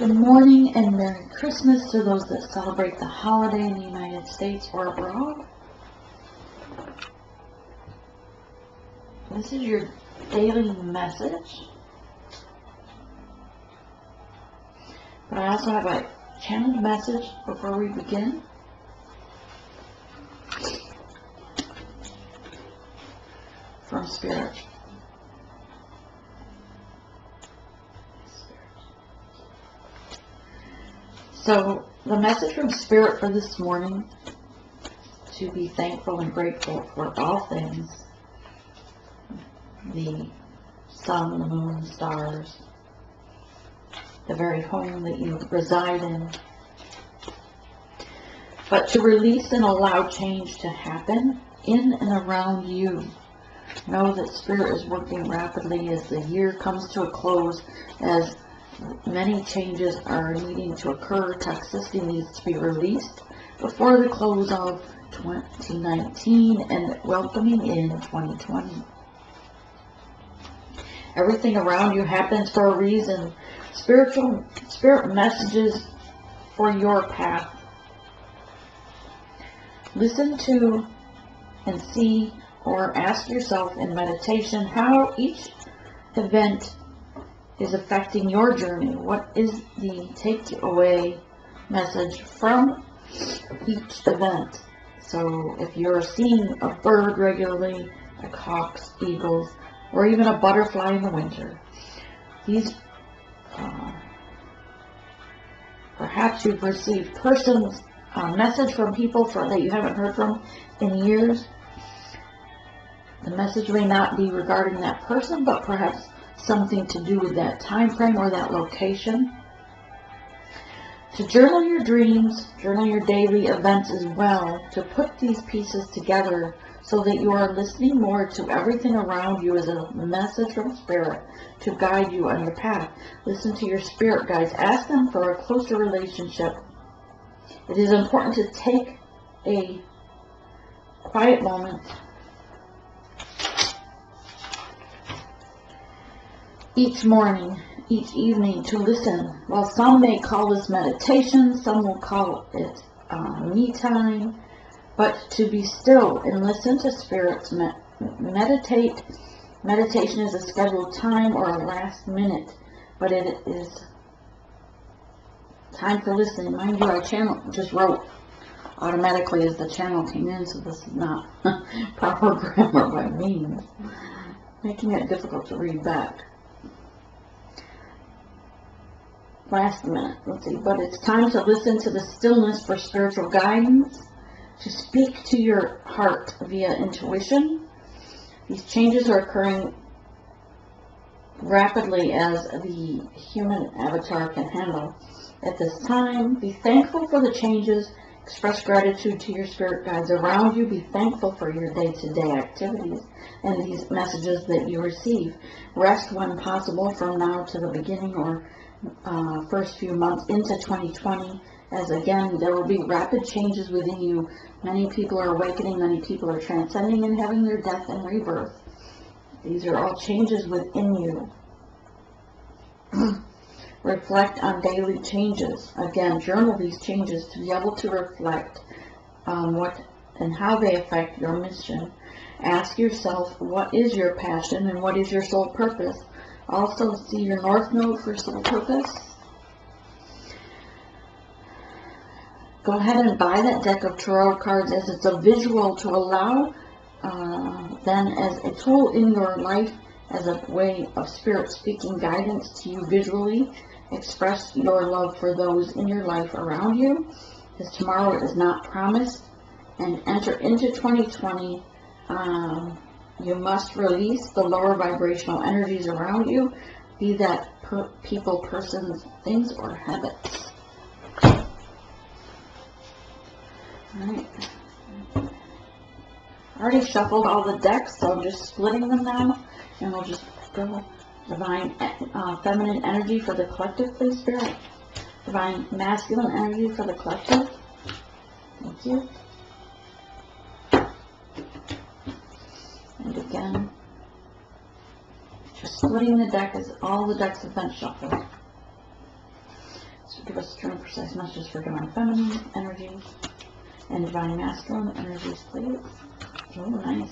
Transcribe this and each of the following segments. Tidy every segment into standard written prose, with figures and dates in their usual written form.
Good morning and Merry Christmas to those that celebrate the holiday in the United States or abroad. This is your daily message. But I also have a channeled message before we begin. From Spirit. So the message from Spirit for this morning, to be thankful and grateful for all things, the sun, the moon, the stars, the very home that you reside in, but to release and allow change to happen in and around you. Know that Spirit is working rapidly as the year comes to a close, as many changes are needing to occur. Toxicity needs to be released before the close of 2019 and welcoming in 2020. Everything around you happens for a reason. Spirit messages for your path. Listen to and see or ask yourself in meditation how each event is affecting your journey. What is the takeaway message from each event? So if you're seeing a bird regularly, like hawks, eagles, or even a butterfly in the winter, these perhaps you've received persons message from people that you haven't heard from in years. The message may not be regarding that person, but perhaps something to do with that time frame or that location. To journal your dreams, journal your daily events as well, to put these pieces together so that you are listening more to everything around you as a message from Spirit to guide you on your path. Listen to your spirit guides. Ask them for a closer relationship. It is important to take a quiet moment each morning, each evening to listen. While some may call this meditation, some will call it me time, but to be still and listen to Spirit's meditation is a scheduled time or a last minute, but it is time for listening. Mind you, I just wrote automatically as the channel came in, so this is not proper grammar by means, making it difficult to read back. Last minute, let's see, but it's time to listen to the stillness for spiritual guidance, to speak to your heart via intuition. These changes are occurring rapidly as the human avatar can handle. At this time, be thankful for the changes. Express gratitude to your spirit guides around you. Be thankful for your day-to-day activities and these messages that you receive. Rest when possible from now to the beginning or first few months into 2020, as again there will be rapid changes within you. Many people are awakening, many people are transcending and having their death and rebirth. These are all changes within you. Reflect on daily changes. Again, journal these changes to be able to reflect on what and how they affect your mission. Ask yourself, what is your passion and what is your soul purpose? Also see your north node for soul purpose. Go ahead and buy that deck of tarot cards as it's a visual to allow then as a tool in your life, as a way of Spirit speaking guidance to you visually. Express your love for those in your life around you, because tomorrow is not promised. And enter into 2020. You must release the lower vibrational energies around you, be that people, persons, things, or habits. Alright. I already shuffled all the decks, so I'm just splitting them now, and we'll just go divine feminine energy for the collective, please, Spirit. Divine masculine energy for the collective. Thank you. And again, just splitting the deck as all the decks have been shuffled. give us true and precise messages for divine feminine energies and divine masculine energies, please. Oh, nice.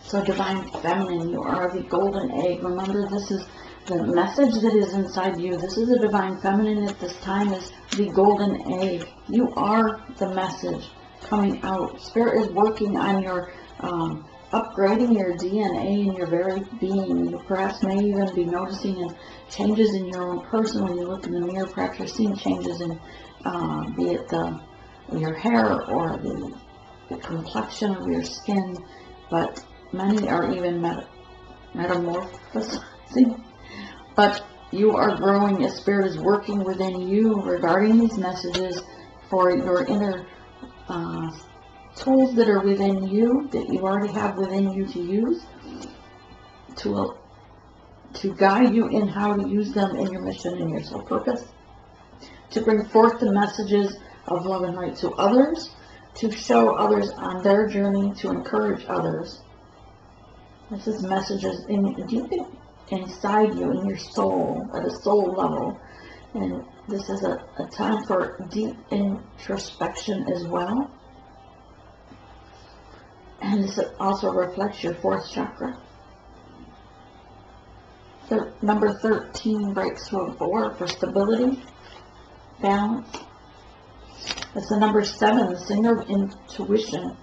So divine feminine, you are the golden egg. Remember, this is the message that is inside you. This is the divine feminine at this time, is the golden egg. You are the message coming out. Spirit is working on your upgrading your DNA and your very being. You perhaps may even be noticing changes in your own person when you look in the mirror. Perhaps you're seeing changes in be it your hair or the complexion of your skin, but many are even metamorphosing. But you are growing as Spirit is working within you regarding these messages for your inner tools that are within you, that you already have within you to use, to guide you in how to use them in your mission and your soul purpose, to bring forth the messages of love and light to others, to show others on their journey, to encourage others. This is messages deep inside you, in your soul, at a soul level. And this is a time for deep introspection as well. And this also reflects your fourth chakra. Number 13 breaks to a 4 for stability, balance. That's the number 7, the singer of intuition.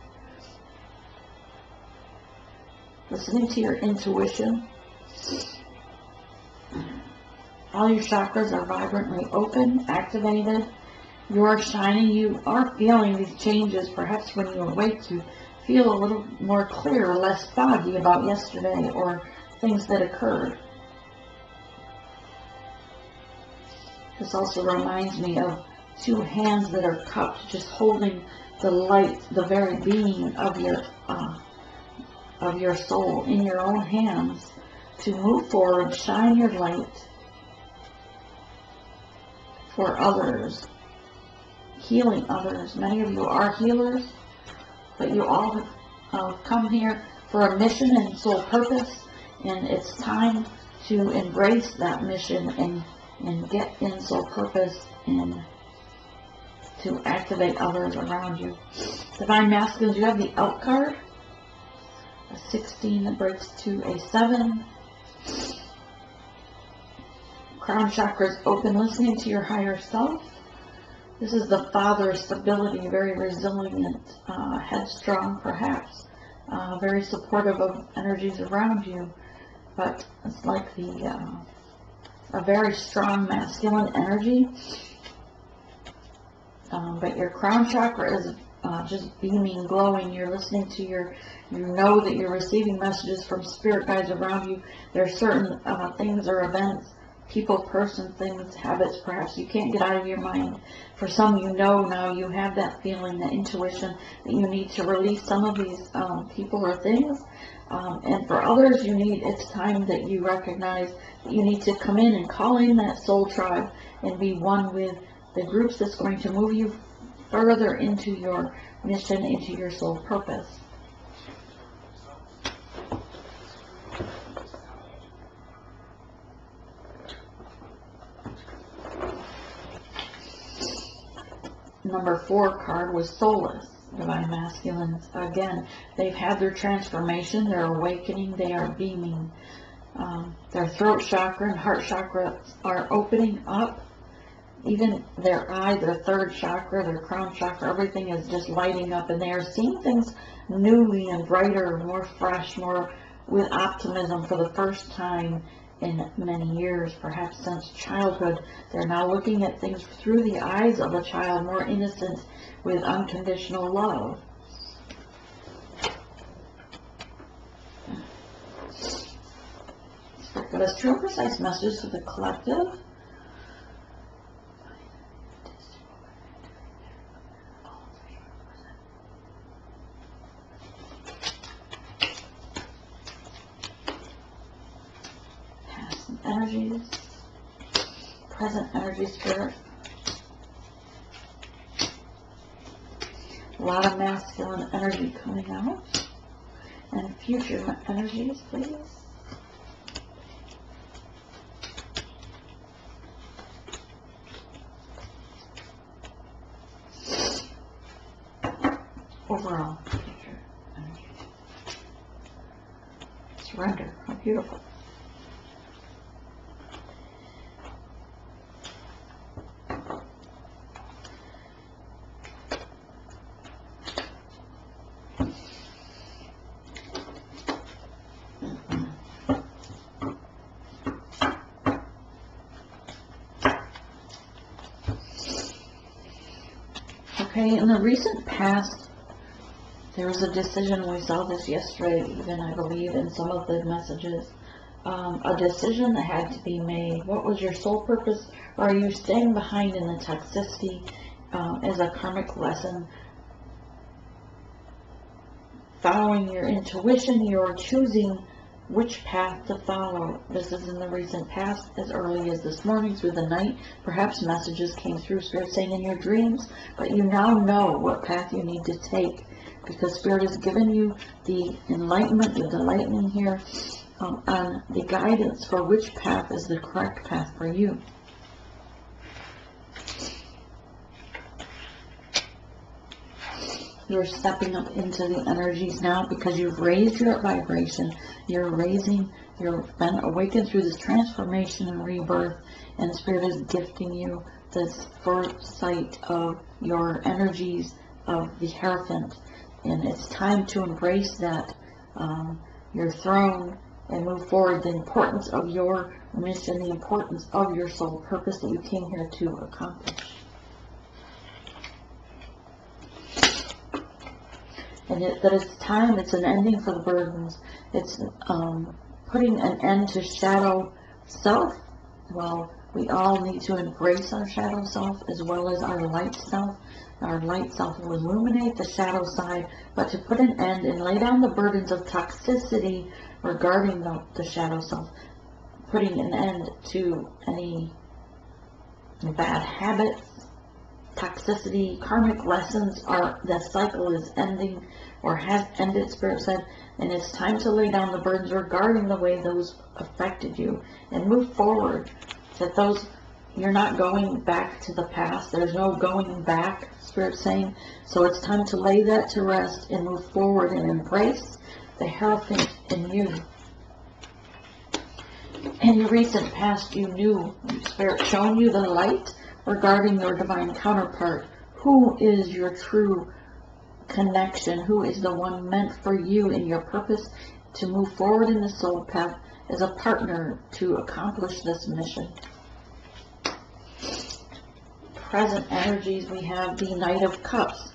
Listening to your intuition. All your chakras are vibrantly open, activated. You are shining. You are feeling these changes. Perhaps when you awake, you feel a little more clear, less foggy about yesterday or things that occurred. This also reminds me of two hands that are cupped, just holding the light, the very being of your soul in your own hands to move forward, shine your light for others, healing others. Many of you are healers, but you all have come here for a mission and soul purpose, and it's time to embrace that mission and get in soul purpose and to activate others around you. Divine masculines, you have the Elk card, a 16 that breaks to a 7. Crown chakra is open, listening to your higher self. This is the father, stability, very resilient, headstrong perhaps, very supportive of energies around you, but it's like a very strong masculine energy. But your crown chakra is just beaming, glowing. You're listening to you know that you're receiving messages from spirit guides around you. There are certain things or events, people, person, things, habits perhaps you can't get out of your mind. For some, you know now, you have that feeling, that intuition that you need to release some of these people or things. And for others, it's time that you recognize that you need to come in and call in that soul tribe and be one with the groups that's going to move you further into your mission, into your soul purpose. Number 4 card was Soulless, divine masculines. Again, they've had their transformation, they're awakening, they are beaming. Their throat chakra and heart chakra are opening up. Even their eye, their third chakra, their crown chakra, everything is just lighting up, and they are seeing things newly and brighter, more fresh, more with optimism for the first time in many years, perhaps since childhood. They're now looking at things through the eyes of a child, more innocent, with unconditional love. Give us true and precise messages for the collective. Energies, present energy, spirit, lot of masculine energy coming out. And future energies, please. Overall, future energy. Surrender. How beautiful. Okay, in the recent past, there was a decision, we saw this yesterday even, I believe, in some of the messages, a decision that had to be made. What was your soul purpose? Or are you staying behind in the toxicity as a karmic lesson? Following your intuition, you're choosing which path to follow. This is in the recent past, as early as this morning through the night. Perhaps messages came through, Spirit saying in your dreams, but you now know what path you need to take, because Spirit has given you the enlightenment, the enlightening here on the guidance for which path is the correct path for you. You're stepping up into the energies now because you've raised your vibration. You've been awakened through this transformation and rebirth, and Spirit is gifting you this foresight of your energies of the Hierophant. And it's time to embrace that, your throne, and move forward. The importance of your mission, the importance of your soul purpose that you came here to accomplish. And that it's time, it's an ending for the burdens. It's putting an end to shadow self. Well, we all need to embrace our shadow self as well as our light self. Our light self will illuminate the shadow side, but to put an end and lay down the burdens of toxicity regarding the shadow self, putting an end to any bad habits, toxicity, karmic lessons, the cycle is ending or has ended, Spirit said, and it's time to lay down the burdens regarding the way those affected you and move forward. That those, you're not going back to the past. There's no going back, Spirit saying. So it's time to lay that to rest and move forward and embrace the Hierophant in you. In your recent past, you knew, Spirit shown you the light regarding your divine counterpart. Who is your true connection? Who is the one meant for you in your purpose to move forward in the soul path as a partner to accomplish this mission? Present energies, we have the Knight of Cups.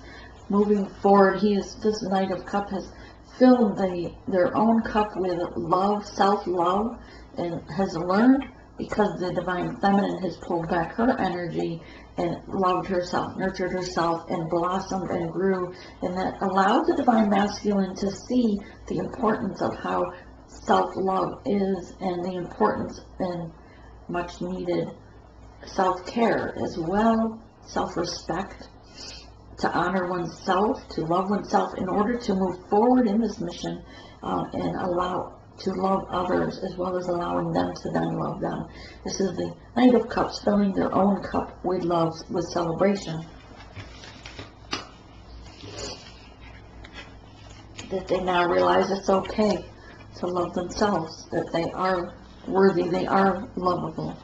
Moving forward, this Knight of Cups has filled their own cup with love, self-love, and has learned, because the Divine Feminine has pulled back her energy and loved herself, nurtured herself, and blossomed and grew, and that allowed the Divine Masculine to see the importance of how self-love is, and the importance and much needed self-care as well, self-respect, to honor oneself, to love oneself in order to move forward in this mission, and allow to love others as well as allowing them to then love them. This is the Knight of Cups filling their own cup with love, with celebration. That they now realize it's okay to love themselves, that they are worthy, they are lovable.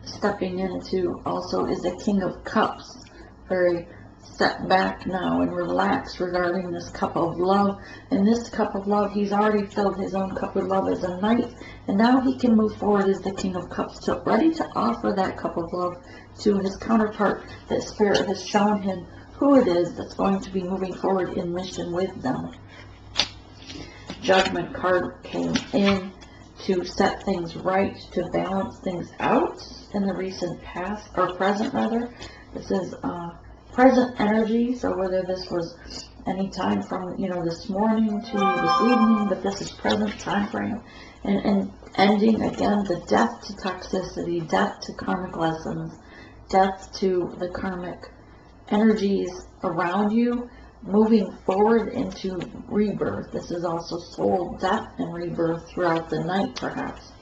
Stepping into also is the King of Cups, very set back now and relaxed regarding this cup of love. And this cup of love, he's already filled his own cup with love as a knight, and now he can move forward as the King of Cups, so ready to offer that cup of love to his counterpart. That Spirit has shown him who it is that's going to be moving forward in mission with them. Judgment card came in to set things right, to balance things out in the recent past, or present rather. This is present energy, so whether this was any time from, this morning to this evening, but this is present time frame, and ending again the death to toxicity, death to karmic lessons, death to the karmic energies around you, moving forward into rebirth. This is also soul death and rebirth throughout the night, perhaps.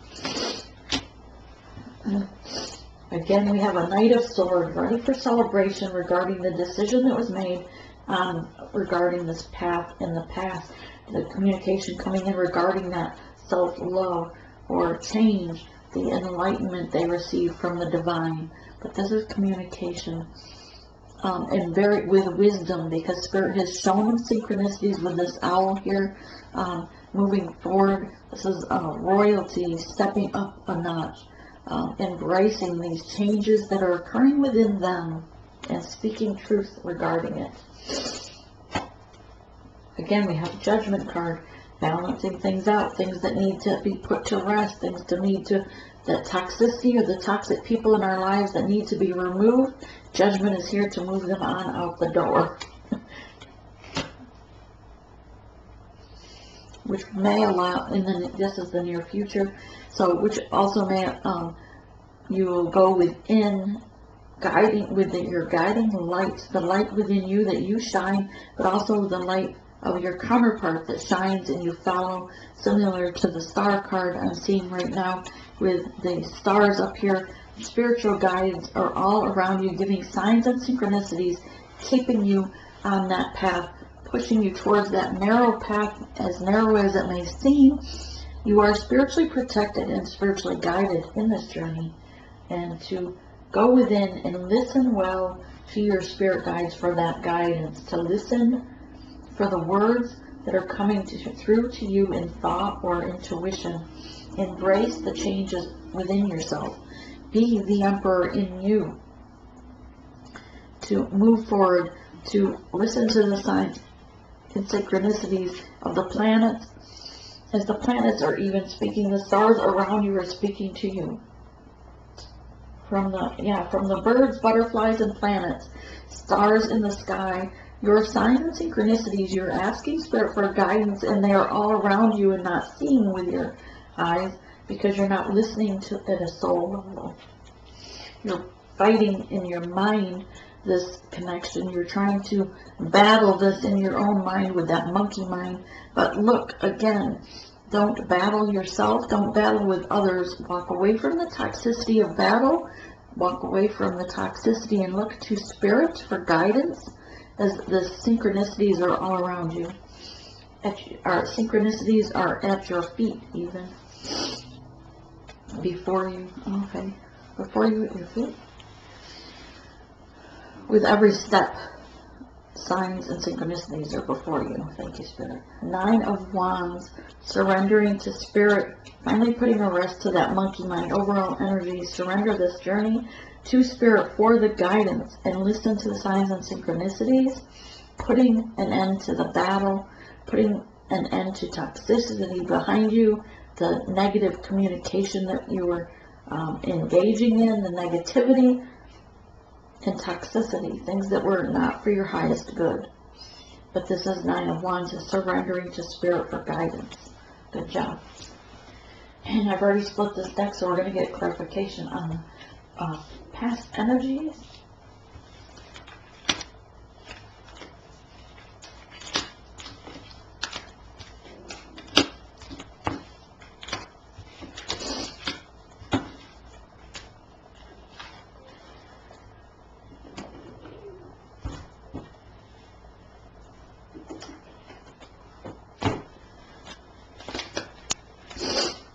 Again, we have a Knight of Swords ready for celebration regarding the decision that was made regarding this path in the past. The communication coming in regarding that self-love or change, the enlightenment they received from the divine. But this is communication. And very with wisdom, because Spirit has shown them synchronicities with this owl here, moving forward. This is royalty stepping up a notch, embracing these changes that are occurring within them and speaking truth regarding it. Again, we have Judgment card, balancing things out, things that need to be put to rest, things that need to, that toxicity or the toxic people in our lives that need to be removed. Judgment is here to move them on out the door. Which may allow, this is the near future, so which also may, you will go within, guiding, with your guiding light, the light within you that you shine, but also the light of your counterpart that shines and you follow, similar to the star card I'm seeing right now with the stars up here. Spiritual guides are all around you, giving signs and synchronicities, keeping you on that path, pushing you towards that narrow path, as narrow as it may seem. You are spiritually protected and spiritually guided in this journey, and to go within and listen well to your spirit guides for that guidance, to listen for the words that are coming through to you in thought or intuition. Embrace the changes within yourself. Be the emperor in you. To move forward, to listen to the signs and synchronicities of the planets. As the planets are even speaking, the stars around you are speaking to you. From the birds, butterflies, and planets, stars in the sky, your signs and synchronicities, you're asking Spirit for guidance, and they are all around you and not seeing with your eyes because you're not listening to at a soul level. You're fighting in your mind this connection. You're trying to battle this in your own mind with that monkey mind. But look, again, don't battle yourself. Don't battle with others. Walk away from the toxicity of battle. Walk away from the toxicity and look to Spirit for guidance, as the synchronicities are all around you. Our synchronicities are at your feet, even. Before you, okay. Before you at your feet. With every step, signs and synchronicities are before you. Thank you, Spirit. 9 of Wands, surrendering to Spirit, finally putting a rest to that monkey mind, overall energy. Surrender this journey to Spirit for the guidance and listen to the signs and synchronicities, putting an end to the battle, putting an end to toxicity behind you, the negative communication that you were engaging in, the negativity and toxicity, things that were not for your highest good. But this is 9 of Wands, is surrendering to Spirit for guidance. Good job. And I've already split this deck, so we're going to get clarification on the past energies.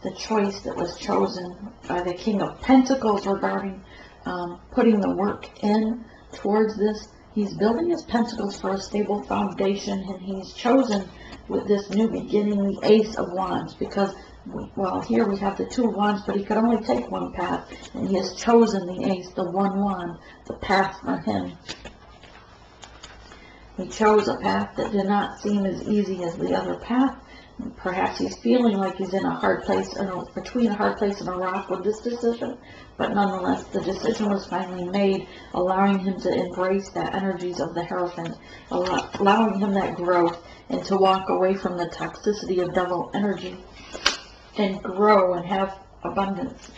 The choice that was chosen by the King of Pentacles regarding putting the work in towards this. He's building his pentacles for a stable foundation, and he's chosen with this new beginning the Ace of Wands, because, well, here we have the 2 of Wands, but he could only take one path, and he has chosen the Ace, the 1 wand, the path for him. He chose a path that did not seem as easy as the other path. Perhaps he's feeling like he's in a hard place, between a hard place and a rock with this decision, but nonetheless, the decision was finally made, allowing him to embrace the energies of the Hierophant, allowing him that growth, and to walk away from the toxicity of devil energy, and grow and have abundance.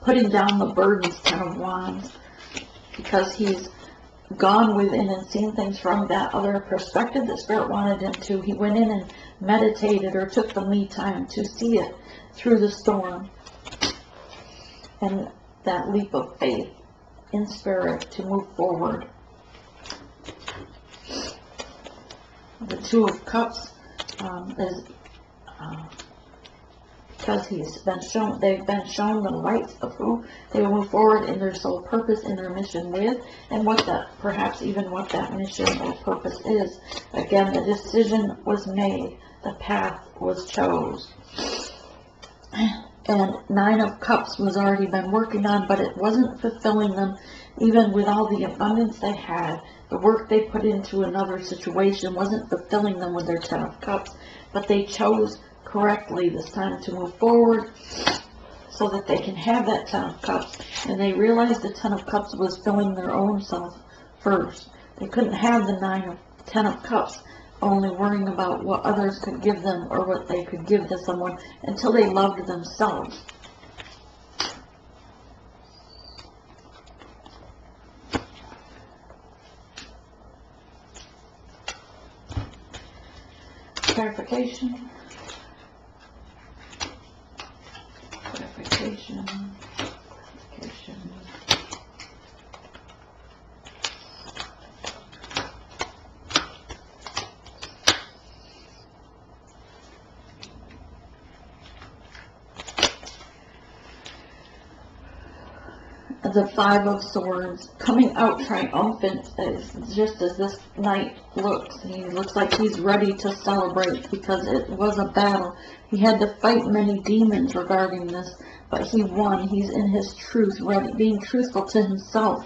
Putting down the burdens, 10 of Wands, because he's gone within and seen things from that other perspective that Spirit wanted him to, he went in and meditated or took the me time to see it through the storm. And that leap of faith in Spirit to move forward. The Two of Cups is because they've been shown the light of who they will move forward in their soul purpose, in their mission with, and perhaps even what that mission or purpose is. Again, the decision was made, the path was chose. And Nine of Cups was already been working on, but it wasn't fulfilling them, even with all the abundance they had. The work they put into another situation wasn't fulfilling them with their Ten of Cups, but they chose correctly this time to move forward so that they can have that Ten of Cups. And they realized the Ten of Cups was filling their own self first. They couldn't have the Ten of Cups only worrying about what others could give them or what they could give to someone until they loved themselves. Clarification. The Five of Swords coming out triumphant, just as this knight looks. He looks like he's ready to celebrate because it was a battle. He had to fight many demons regarding this, but he won. He's in his truth, ready, being truthful to himself.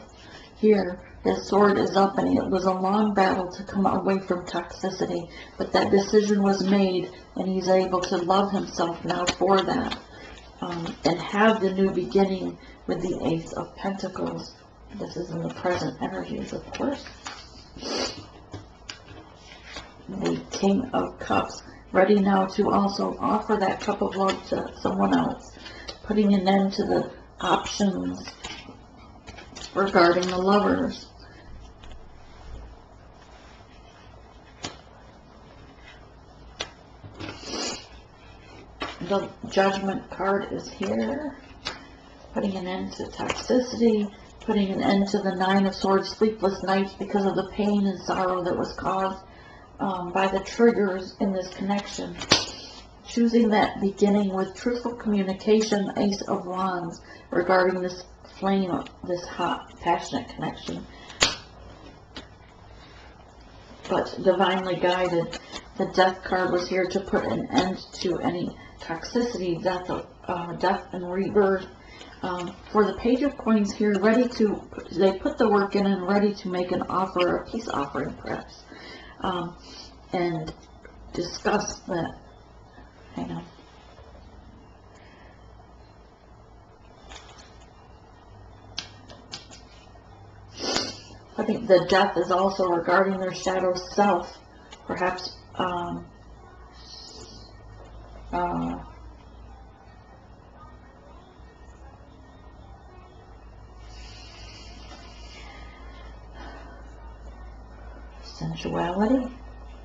Here, his sword is up, and it was a long battle to come away from toxicity, but that decision was made, and he's able to love himself now for that, and have the new beginning with the Ace of Pentacles. This is in the present energies, of course. The King of Cups, ready now to also offer that cup of love to someone else, putting an end to the options regarding the lovers. The Judgment card is here, putting an end to toxicity, putting an end to the Nine of Swords, sleepless nights because of the pain and sorrow that was caused by the triggers in this connection. Choosing that beginning with truthful communication, Ace of Wands, regarding this flame, this hot, passionate connection. But divinely guided. The Death card was here to put an end to any toxicity, death and rebirth. For the Page of Coins here, they put the work in and ready to make an offer, a peace offering perhaps, and discuss that. Hang on. I think the Death is also regarding their shadow self, perhaps sensuality.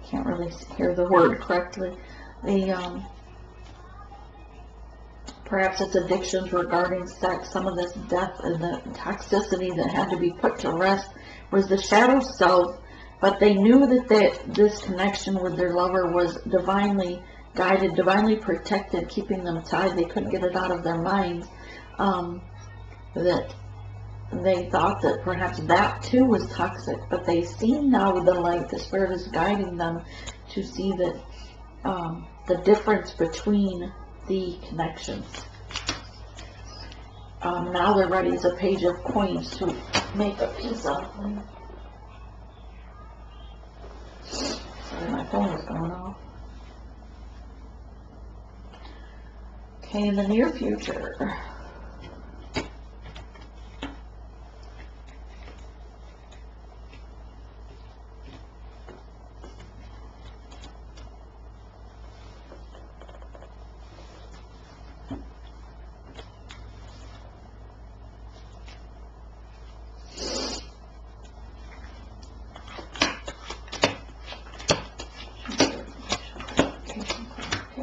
Can't really hear the word correctly. Perhaps it's addictions regarding sex. Some of this death and the toxicity that had to be put to rest was the shadow self, but they knew that this connection with their lover was divinely guided, divinely protected, keeping them tied. They couldn't get it out of their minds. That they thought that perhaps that too was toxic, but they see now with the light, the Spirit is guiding them to see that the difference between the connections. Now they're ready as a Page of Coins to make a peace offering. Sorry, my phone is going off. Okay, in the near future.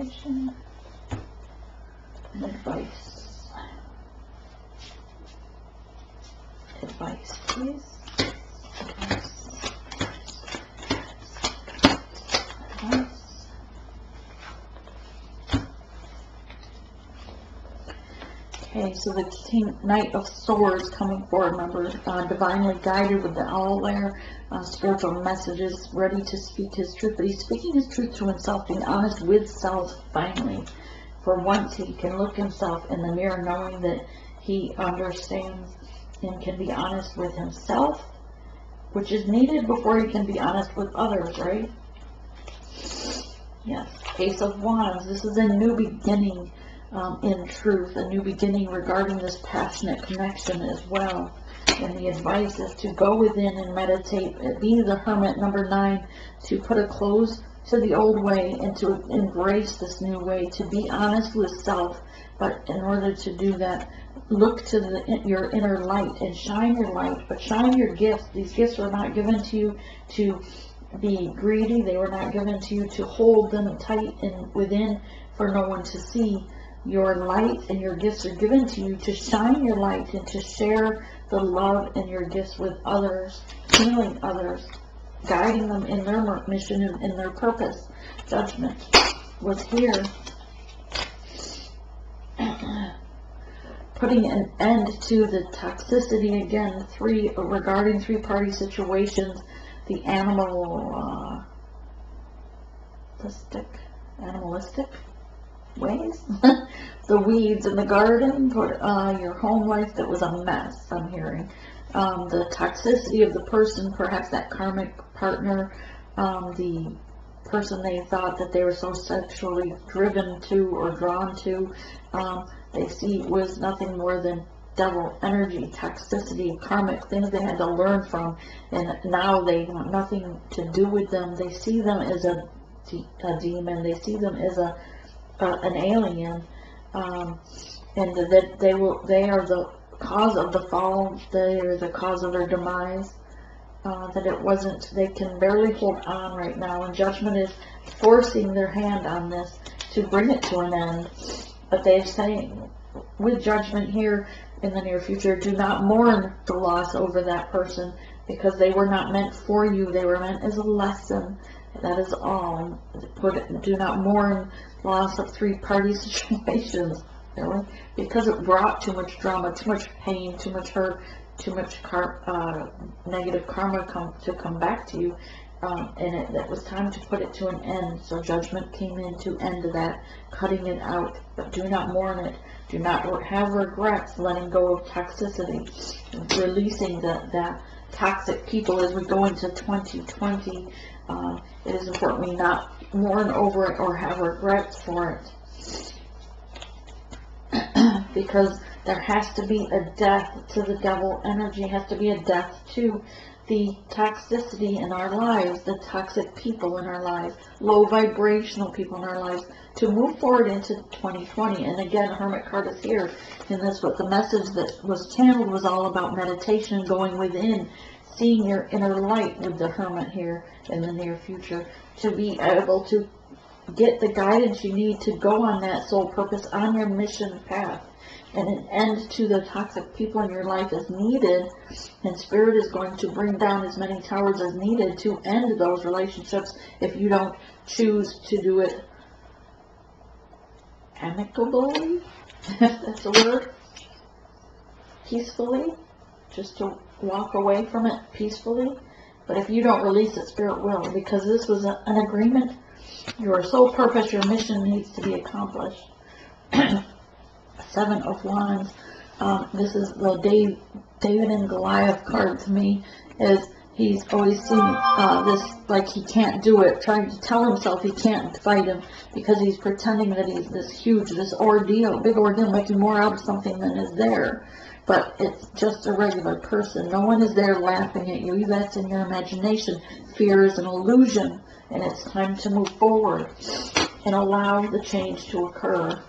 Meditation and advice. Advice, please. Advice. Advice. Okay, so the Knight of Swords coming forward, remember, divinely guided with the owl there, spiritual messages, ready to speak his truth, but he's speaking his truth to himself, being honest with self finally. For once he can look himself in the mirror knowing that he understands and can be honest with himself, which is needed before he can be honest with others, right? Yes, Ace of Wands, this is a new beginning. In truth, a new beginning regarding this passionate connection as well. And the advice is to go within and meditate, be the hermit, number 9, to put a close to the old way and to embrace this new way, to be honest with self. But in order to do that, look to your inner light and shine your light, but shine your gifts. These gifts were not given to you to be greedy. They were not given to you to hold them tight and within for no one to see. Your light and your gifts are given to you to shine your light and to share the love and your gifts with others, healing others, guiding them in their mission and in their purpose. Judgment was here, putting an end to the toxicity again. Regarding three-party situations, the animalistic ways, the weeds in the garden, your home life that was a mess, I'm hearing. The toxicity of the person, perhaps that karmic partner, the person they thought that they were so sexually driven to or drawn to, they see was nothing more than devil energy, toxicity, karmic things they had to learn from, and now they want nothing to do with them. They see them as a demon, they see them as an alien, and that they are the cause of the fall, they are the cause of their demise, that it wasn't, they can barely hold on right now, and judgment is forcing their hand on this to bring it to an end. But they're saying, with judgment here in the near future, do not mourn the loss over that person, because they were not meant for you, they were meant as a lesson. That is all. Do not mourn loss of three-party situations, really, because it brought too much drama, too much pain, too much hurt, too much negative karma to come back to you, and it was time to put it to an end. So judgment came in to end that, cutting it out. But do not mourn it. Do not have regrets, letting go of toxicity, releasing that toxic people as we go into 2020. It is important we not mourn over it or have regrets for it. Because there has to be a death to the devil energy, has to be a death to the toxicity in our lives, the toxic people in our lives, low vibrational people in our lives, to move forward into 2020. And again, Hermit card is here in this, what the message that was channeled was all about meditation, going within, seeing your inner light with the Hermit here in the near future, to be able to get the guidance you need to go on that soul purpose, on your mission path. And an end to the toxic people in your life is needed, and Spirit is going to bring down as many towers as needed to end those relationships if you don't choose to do it amicably, if that's a word, peacefully, just to walk away from it peacefully. But if you don't release it, Spirit will, because this was an agreement. Your soul purpose, your mission needs to be accomplished. 7 of Wands. This is the David and Goliath card to me, is he's always seen this like he can't do it, trying to tell himself he can't fight him because he's pretending that he's this huge, this ordeal, big ordeal, making more out of something than is there. But it's just a regular person. No one is there laughing at you. That's in your imagination. Fear is an illusion, and it's time to move forward and allow the change to occur.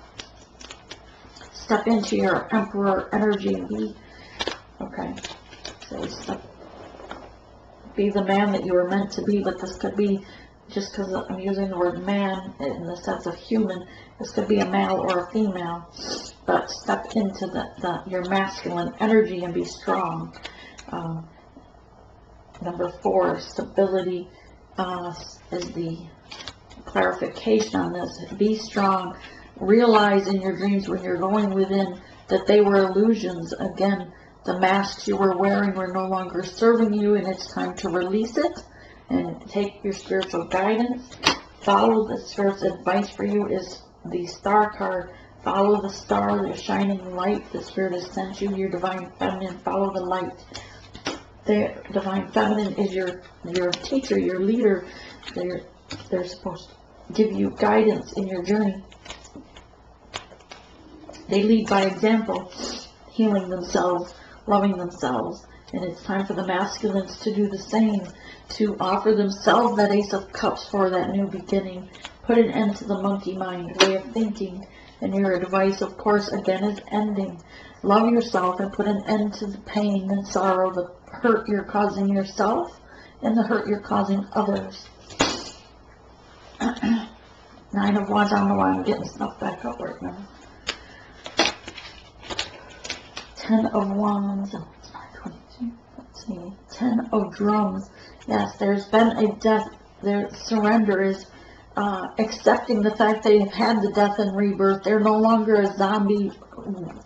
Step into your Emperor energy and be the man that you were meant to be. But this could be just because I'm using the word man in the sense of human, this could be a male or a female, but step into your masculine energy and be strong. Number 4, stability is the clarification on this. Be strong. Realize in your dreams when you're going within that they were illusions. Again, the masks you were wearing were no longer serving you, and it's time to release it and take your spiritual guidance. Follow the Spirit's advice for you is the Star card. Follow the star, the shining light the Spirit has sent you, your divine feminine. Follow the light. The divine feminine is your teacher, your leader. They're supposed to give you guidance in your journey. They lead by example, healing themselves, loving themselves, and it's time for the masculines to do the same, to offer themselves that Ace of Cups for that new beginning. Put an end to the monkey mind way of thinking, and your advice, of course, again, is ending. Love yourself and put an end to the pain and sorrow, the hurt you're causing yourself and the hurt you're causing others. 9 of Wands. I don't know why I'm getting stuff back up right now. 10 of Wands. Oh, it's 5:22. Let's see. 10 of Drums. Yes, there's been a death. Their surrender is accepting the fact they've had the death and rebirth. They're no longer a zombie.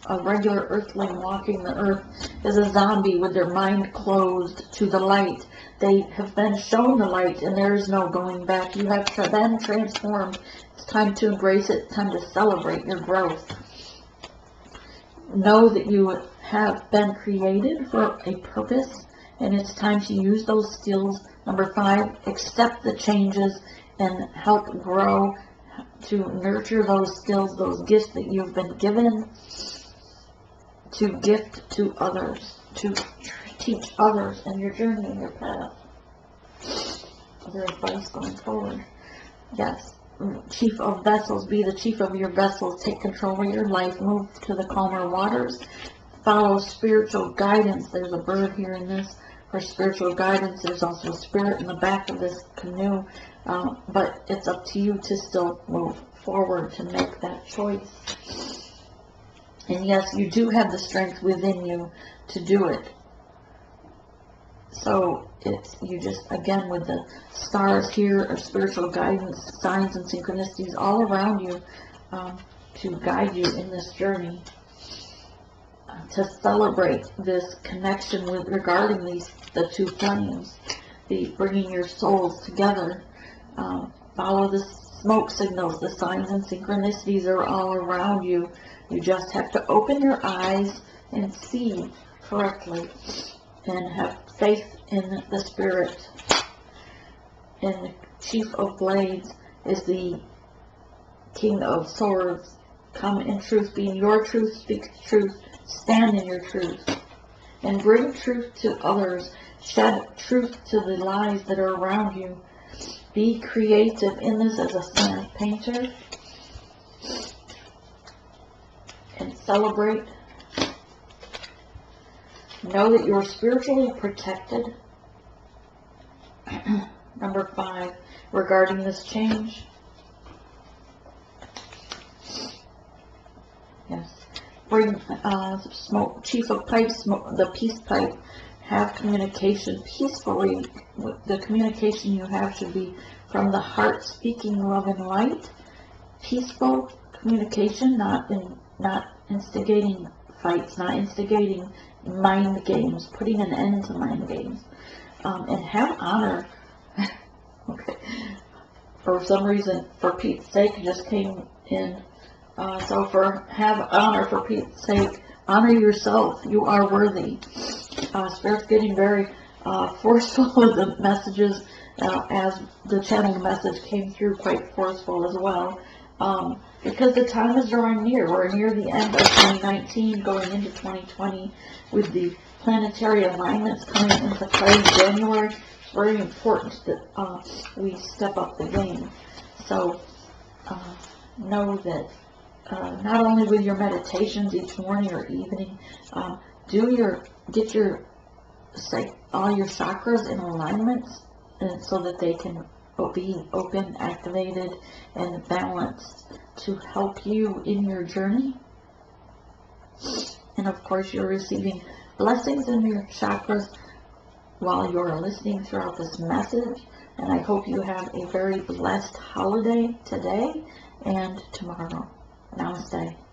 A regular earthling walking the earth is a zombie with their mind closed to the light. They have been shown the light, and there is no going back. You have been transformed. It's time to embrace it. Time to celebrate your growth. Know that you have been created for a purpose, and it's time to use those skills. Number 5, accept the changes and help grow, to nurture those skills, those gifts that you've been given, to gift to others, to teach others in your journey, in your path. Other advice going forward. Yes. Chief of Vessels, be the chief of your vessels. Take control of your life. Move to the calmer waters. Follow spiritual guidance. There's a bird here in this for spiritual guidance. There's also a spirit in the back of this canoe. But it's up to you to still move forward, to make that choice. And yes, you do have the strength within you to do it. So it's, you just, again, with the stars here, or spiritual guidance, signs and synchronicities all around you to guide you in this journey. To celebrate this connection with regarding the two flames, the bringing your souls together. Follow the smoke signals. The signs and synchronicities are all around you. You just have to open your eyes and see correctly and have faith in the Spirit. And the Chief of Blades is the King of Swords. Come in truth, be in your truth, speak truth, stand in your truth, and bring truth to others. Shed truth to the lies that are around you. Be creative in this as a sand painter, and celebrate. Know that you're spiritually protected. Number 5, regarding this change. Yes. Bring smoke, Chief of Pipes, smoke, the peace pipe. Have communication peacefully. The communication you have should be from the heart, speaking love and light. Peaceful communication, not instigating fights, not instigating mind games, putting an end to mind games. And have honor. Okay. For some reason, for Pete's sake, just came in. So have honor for Pete's sake. Honor yourself. You are worthy. Spirit's getting very forceful with the messages, as the channeling message came through quite forceful as well. Because the time is drawing near. We're near the end of 2019, going into 2020, with the planetary alignments coming into play in January. It's very important that we step up the game. So know that not only with your meditations each morning or evening, get all your chakras in alignment, and so that they can being open, activated, and balanced to help you in your journey. And of course, you're receiving blessings in your chakras while you're listening throughout this message. And I hope you have a very blessed holiday today and tomorrow. Namaste.